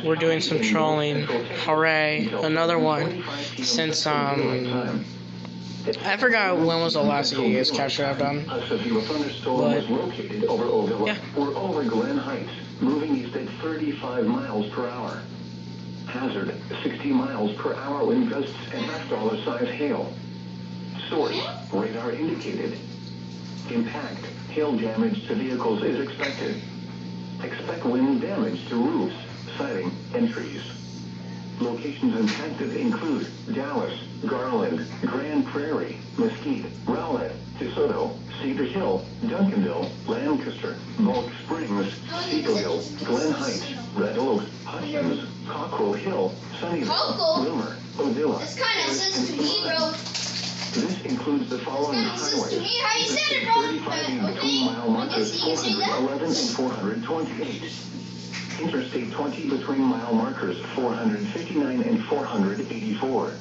We're doing some trolling. Hooray. Another one. Since, I forgot when was the last EAS capture I've done. But, yeah. We're over Glen Heights, moving east at 35 miles per hour. Hazard, 60 miles per hour wind gusts and half-dollar size hail. Source, radar indicated. Impact, hail damage to vehicles is expected. Expect wind damage to roofs, siding, and trees. Locations impacted include Dallas, Garland, Grand Prairie, Mesquite, Rowlett, DeSoto, Cedar Hill, Duncanville, Lancaster, Bulk Springs, Cedarville, Glen Heights, Red Oak, Hutchins, Cockrell Hill, Sunnyvale, Wilmer, Odilla. That's kind of sense to me, bro. This includes the following highways. To me, how you said it, bro? 35 in between mile markers 411 and 428. Interstate 20 between mile markers 459 and 484.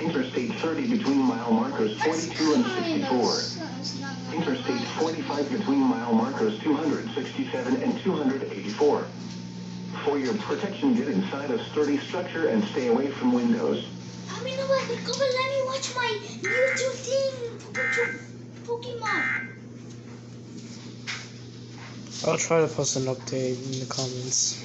Interstate 30 between mile markers 42 and 64. Interstate 45 between mile markers 267 and 284. For your protection, get inside a sturdy structure and stay away from windows. Let me know what, go and let me watch my YouTube thing, Pokemon. I'll try to post an update in the comments.